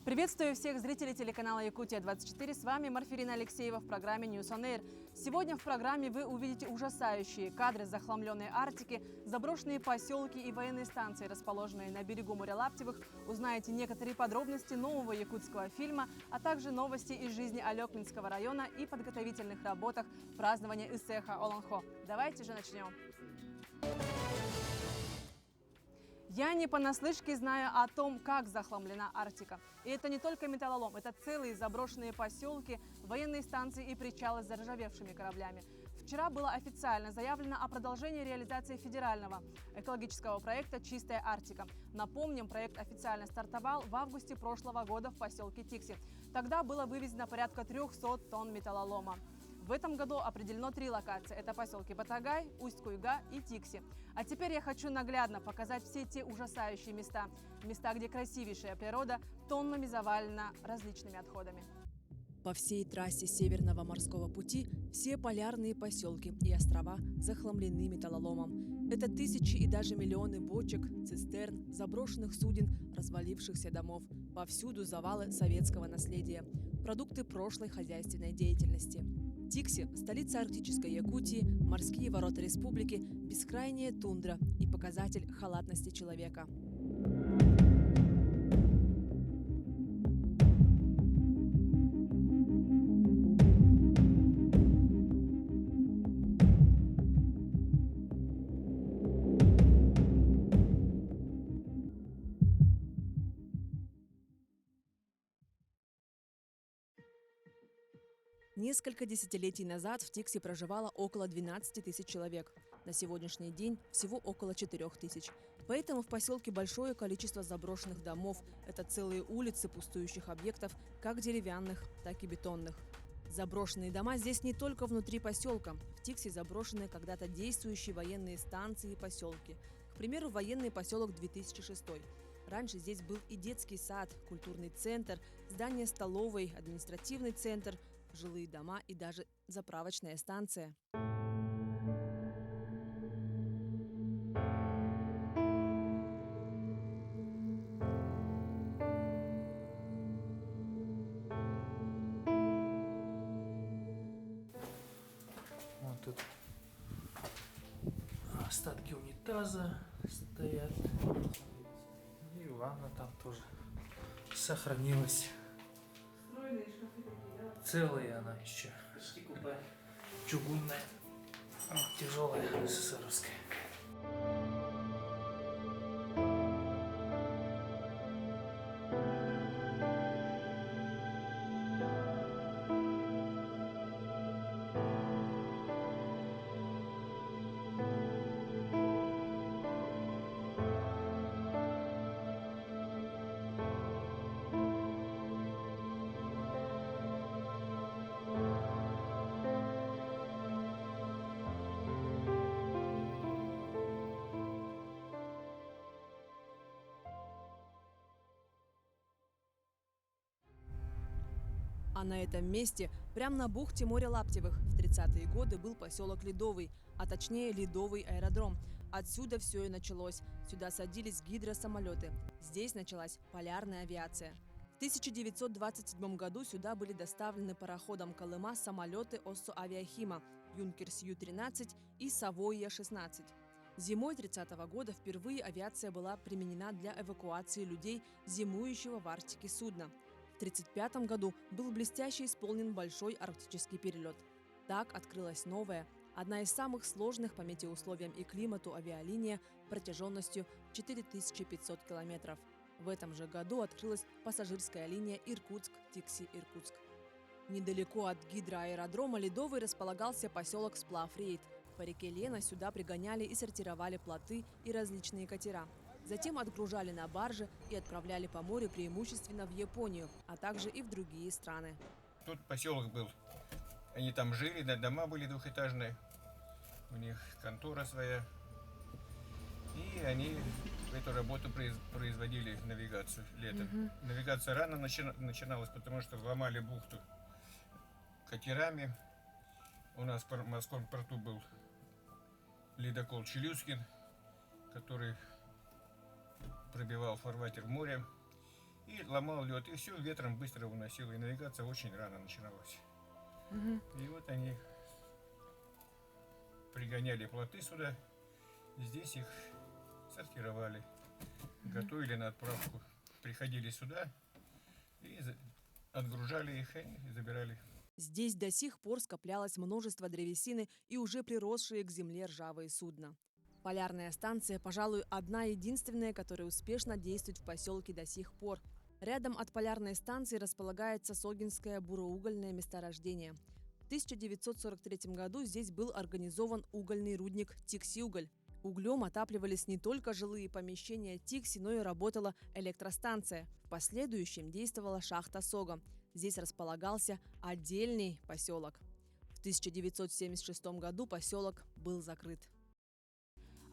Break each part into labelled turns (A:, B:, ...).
A: Приветствую всех зрителей телеканала Якутия-24. С вами Марфирина Алексеева в программе News on Air. Сегодня в программе вы увидите ужасающие кадры захламленной Арктики, заброшенные поселки и военные станции, расположенные на берегу моря Лаптевых. Узнаете некоторые подробности нового якутского фильма, а также новости из жизни Алекминского района и подготовительных работах празднования Исеха Олонхо. Давайте же начнем. Я не понаслышке знаю о том, как захламлена Арктика. И это не только металлолом, это целые заброшенные поселки, военные станции и причалы с заржавевшими кораблями. Вчера было официально заявлено о продолжении реализации федерального экологического проекта «Чистая Арктика». Напомним, проект официально стартовал в августе прошлого года в поселке Тикси. Тогда было вывезено порядка 300 тонн металлолома. В этом году определено 3 локации. Это поселки Батагай, Усть-Куйга и Тикси. А теперь я хочу наглядно показать все те ужасающие места. Места, где красивейшая природа тоннами завалена различными отходами.
B: По всей трассе Северного морского пути все полярные поселки и острова захламлены металлоломом. Это тысячи и даже миллионы бочек, цистерн, заброшенных суден, развалившихся домов. Повсюду завалы советского наследия, продукты прошлой хозяйственной деятельности. Тикси – столица арктической Якутии, морские ворота республики, бескрайняя тундра и показатель халатности человека. Несколько десятилетий назад в Тикси проживало около 12 тысяч человек. На сегодняшний день всего около 4 тысяч. Поэтому в поселке большое количество заброшенных домов. Это целые улицы пустующих объектов, как деревянных, так и бетонных. Заброшенные дома здесь не только внутри поселка. В Тикси заброшены когда-то действующие военные станции и поселки. К примеру, военный поселок 2006. Раньше здесь был и детский сад, культурный центр, здание столовой, административный центр, жилые дома и даже заправочная станция.
C: Вот тут остатки унитаза стоят. И ванна там тоже сохранилась. Целая она еще. Чугунная. Тяжелая, СССРовская.
B: А на этом месте, прямо на бухте моря Лаптевых, в 30-е годы был поселок Ледовый, а точнее Ледовый аэродром. Отсюда все и началось. Сюда садились гидросамолеты. Здесь началась полярная авиация. В 1927 году сюда были доставлены пароходом Колыма самолеты Оссо Авиахима, Юнкерс Ю-13 и Савойя-16. Зимой 30-го года впервые авиация была применена для эвакуации людей, зимующего в Арктике судна. В 1935 году был блестяще исполнен большой арктический перелет. Так открылась новая, одна из самых сложных по метеоусловиям и климату авиалиния протяженностью 4500 километров. В этом же году открылась пассажирская линия Иркутск-Тикси-Иркутск. Недалеко от гидроаэродрома Ледовый располагался поселок Сплав-Рейд. По реке Лена сюда пригоняли и сортировали плоты и различные катера. Затем отгружали на баржи и отправляли по морю преимущественно в Японию, а также и в другие страны.
D: Тут поселок был. Они там жили, дома были двухэтажные. У них контора своя. И они эту работу производили, навигацию летом. Навигация рано начиналась, потому что ломали бухту катерами. У нас в морском порту был ледокол Челюскин, который пробивал фарватер в море. и ломал лед, и все ветром быстро уносило, и навигация очень рано начиналась. И вот они пригоняли плоты сюда, и здесь их сортировали, готовили на отправку, приходили сюда и отгружали их и забирали.
B: Здесь до сих пор скоплялось множество древесины и уже приросшие к земле ржавые судна. Полярная станция, пожалуй, одна единственная, которая успешно действует в поселке до сих пор. Рядом от полярной станции располагается Согинское буроугольное месторождение. В 1943 году здесь был организован угольный рудник «Тиксиуголь». Углем отапливались не только жилые помещения Тикси, но и работала электростанция. В последующем действовала шахта Сога. Здесь располагался отдельный поселок. В 1976 году поселок был закрыт.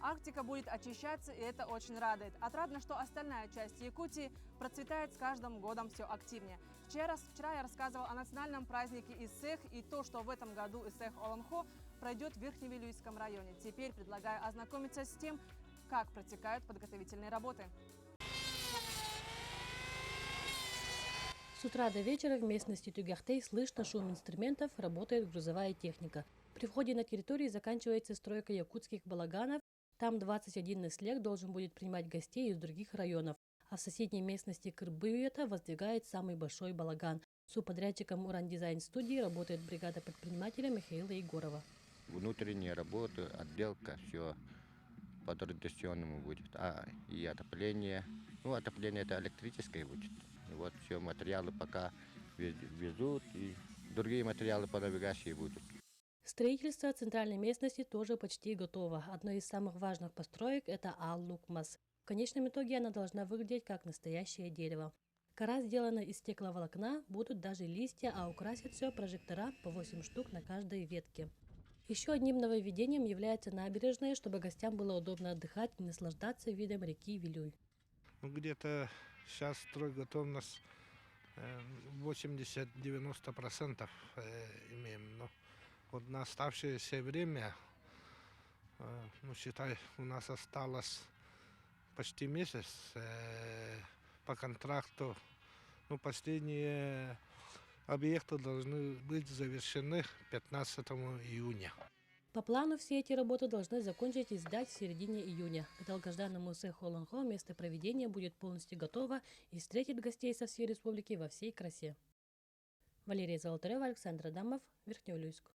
A: Арктика будет очищаться, и это очень радует. Отрадно, что остальная часть Якутии процветает с каждым годом все активнее. Вчера я рассказывала о национальном празднике Исэх и то, что в этом году Исэх-Олонхо пройдет в Верхневилюйском районе. Теперь предлагаю ознакомиться с тем, как протекают подготовительные работы.
E: С утра до вечера в местности Тюгяхтей слышно шум инструментов, работает грузовая техника. При входе на территорию заканчивается стройка якутских балаганов. Там 21 слег должен будет принимать гостей из других районов. А в соседней местности Кырбыюета воздвигает самый большой балаган. Субподрядчиком Уран-дизайн студии работает бригада предпринимателя Михаила Егорова.
F: Внутренняя работа, отделка, все по традиционному будет. И отопление. Отопление это электрическое будет. И вот все материалы пока везут, и другие материалы по навигации будут.
E: Строительство центральной местности тоже почти готово. Одной из самых важных построек – это Ал-Лукмас. В конечном итоге она должна выглядеть как настоящее дерево. Кора сделана из стекловолокна, будут даже листья, а украсят все прожектора по 8 штук на каждой ветке. Еще одним нововведением является набережная, чтобы гостям было удобно отдыхать и наслаждаться видом реки Вилюй.
G: Где-то сейчас стройготовность 80-90% имеем. Но вот на оставшееся время, считай, у нас осталось почти месяц по контракту. Последние объекты должны быть завершены 15 июня.
E: По плану все эти работы должны закончить и сдать в середине июня. К долгожданному Исэх-Олонхо место проведения будет полностью готово и встретит гостей со всей республики во всей красе. Валерия Золотарева, Александр Адамов, Верхнеуфилюйск.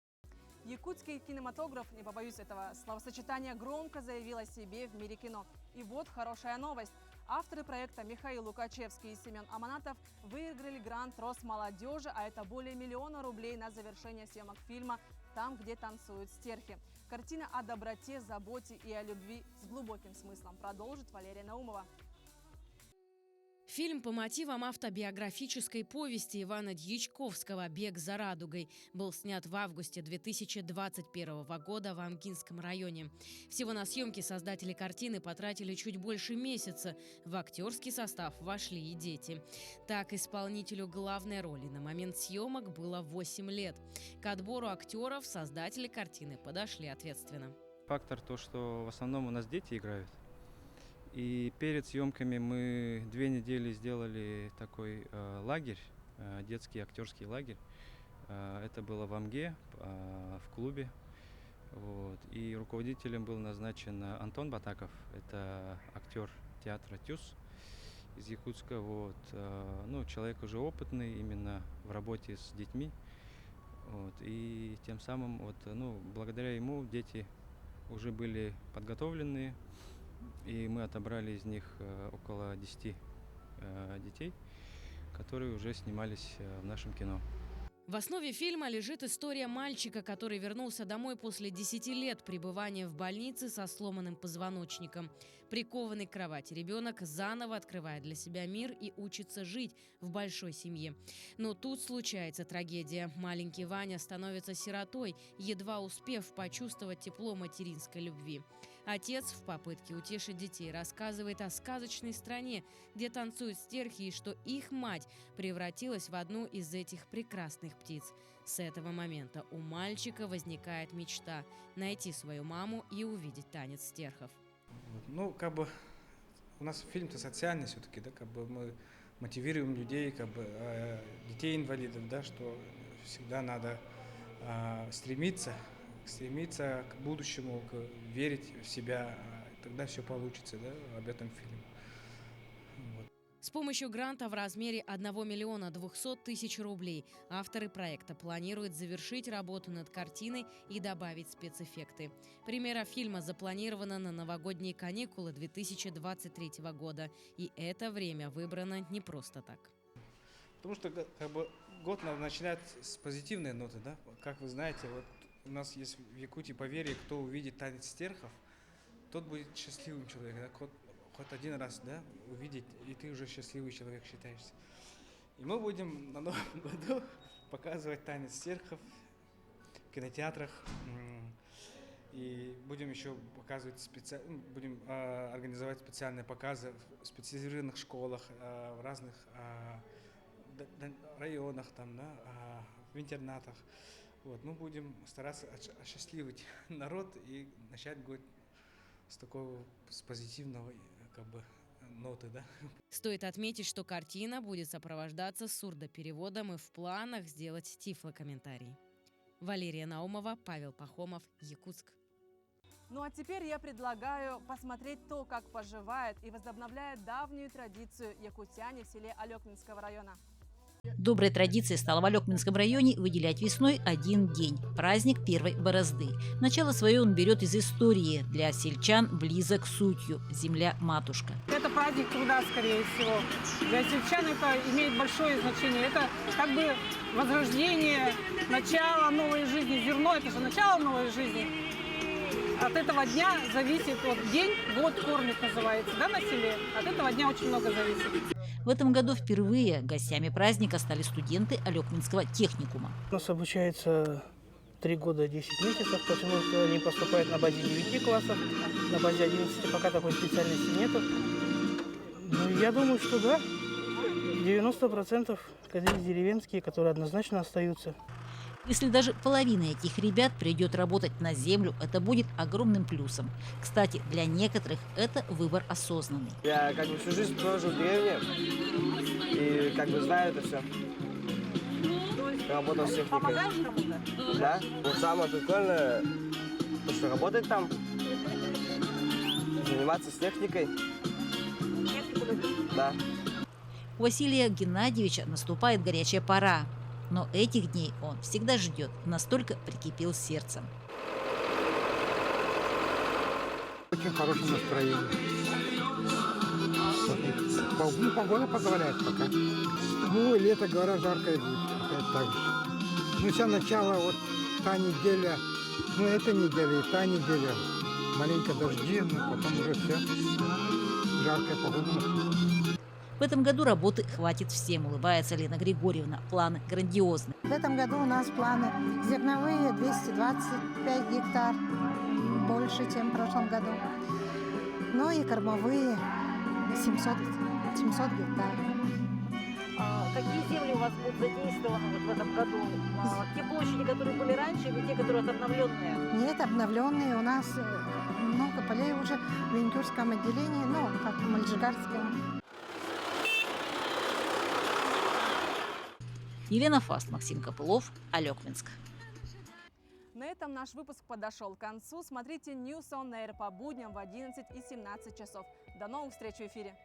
A: Якутский кинематограф, не побоюсь этого словосочетания, громко заявил о себе в мире кино. И вот хорошая новость. Авторы проекта Михаил Лукачевский и Семен Аманатов выиграли грант Росмолодежи, а это более 1 000 000 рублей на завершение съемок фильма «Там, где танцуют стерхи». Картина о доброте, заботе и о любви с глубоким смыслом. Продолжит Валерия Наумова.
H: Фильм по мотивам автобиографической повести Ивана Дьячковского «Бег за радугой» был снят в августе 2021 года в Амгинском районе. Всего на съемки создатели картины потратили чуть больше месяца. В актерский состав вошли и дети. Так, исполнителю главной роли на момент съемок было 8 лет. К отбору актеров создатели картины подошли ответственно.
I: Фактор то, что в основном у нас дети играют. И перед съемками мы 2 недели сделали такой лагерь, детский актерский лагерь. Это было в Амге, в клубе. Вот. И руководителем был назначен Антон Батаков. Это актер театра ТЮЗ из Якутска. Вот. Человек уже опытный именно в работе с детьми. Вот. И тем самым благодаря ему дети уже были подготовленные. И мы отобрали из них около 10 детей, которые уже снимались в нашем кино.
H: В основе фильма лежит история мальчика, который вернулся домой после 10 лет пребывания в больнице со сломанным позвоночником. Прикованный к кровати ребенок заново открывает для себя мир и учится жить в большой семье. Но тут случается трагедия. Маленький Ваня становится сиротой, едва успев почувствовать тепло материнской любви. Отец в попытке утешить детей рассказывает о сказочной стране, где танцуют стерхи, и что их мать превратилась в одну из этих прекрасных птиц. С этого момента у мальчика возникает мечта найти свою маму и увидеть танец стерхов.
J: У нас фильм-то социальный все-таки, да, мы мотивируем людей, как бы, детей инвалидов, да, что всегда надо стремиться к будущему, верить в себя, тогда все получится, да, об этом фильме. Вот.
H: С помощью гранта в размере 1 миллиона 200 тысяч рублей авторы проекта планируют завершить работу над картиной и добавить спецэффекты. Премьера фильма запланирована на новогодние каникулы 2023 года. И это время выбрано не просто так.
J: Потому что как бы, год надо начинать с позитивной ноты. Да? Как вы знаете, вот у нас есть в Якутии поверье, кто увидит танец стерхов, тот будет счастливым человеком. Да? Хоть один раз, да, увидеть, и ты уже счастливый человек считаешься. И мы будем на Новом году показывать танец стерхов в кинотеатрах. И будем еще показывать будем организовать специальные показы в специализированных школах, в разных районах, там, да, в интернатах. Вот. Мы будем стараться осчастливить народ и начать год с позитивного, как бы, ноты, да.
H: Стоит отметить, что картина будет сопровождаться сурдопереводом и в планах сделать тифлокомментарий. Валерия Наумова, Павел Пахомов, Якутск.
A: Ну а теперь я предлагаю посмотреть то, как поживает и возобновляет давнюю традицию якутяне в селе Алекминского района.
K: Доброй традицией стало в Алекминском районе выделять весной один день – праздник первой борозды. Начало свое он берет из истории, для сельчан близок сутью – земля-матушка.
L: Это праздник труда, скорее всего. Для сельчан это имеет большое значение. Это как бы возрождение, начало новой жизни. Зерно – это же начало новой жизни. От этого дня зависит день, год кормит называется, да, на селе. От этого дня очень много зависит.
K: В этом году впервые гостями праздника стали студенты Алекминского техникума.
M: У нас обучается 3 года 10 месяцев, потому что они поступают на базе 9 классов, на базе 11 пока такой специальности нету. Ну, я думаю, что да, 90% деревенские, которые однозначно остаются.
K: Если даже половина этих ребят придет работать на землю, это будет огромным плюсом. Кстати, для некоторых это выбор осознанный.
N: Я как бы всю жизнь прожил в деревне и как бы знаю это все. Работал с техникой.
L: Помогаешь кому-то?
N: Да. Вот самое прикольное, то, что работать там, заниматься с техникой. Да.
K: У Василия Геннадьевича наступает горячая пора. Но этих дней он всегда ждет, настолько прикипел сердцем.
O: Очень хорошее настроение. Ну, погода позволяет пока. Ну, лето, говорят, жаркое будет. Опять так же. Ну, вся начало, вот та неделя, ну, эта неделя и та неделя. Маленько дожди, но потом уже все. Жаркая погода.
K: В этом году работы хватит всем, улыбается Лена Григорьевна. Планы грандиозны.
P: В этом году у нас планы зерновые 225 гектар, больше, чем в прошлом году. Ну и кормовые 700 гектар.
Q: Какие земли у вас будут задействованы в этом году? Те площади, которые были раньше, или те, которые обновленные?
P: Нет, обновленные. У нас много полей уже в Венкюрском отделении, ну, как в Мальджигарском.
K: Елена Фаст, Максим Копылов, Алекминск.
A: На этом наш выпуск подошел к концу. Смотрите News on Air по будням в 11 и 17 часов. До новых встреч в эфире.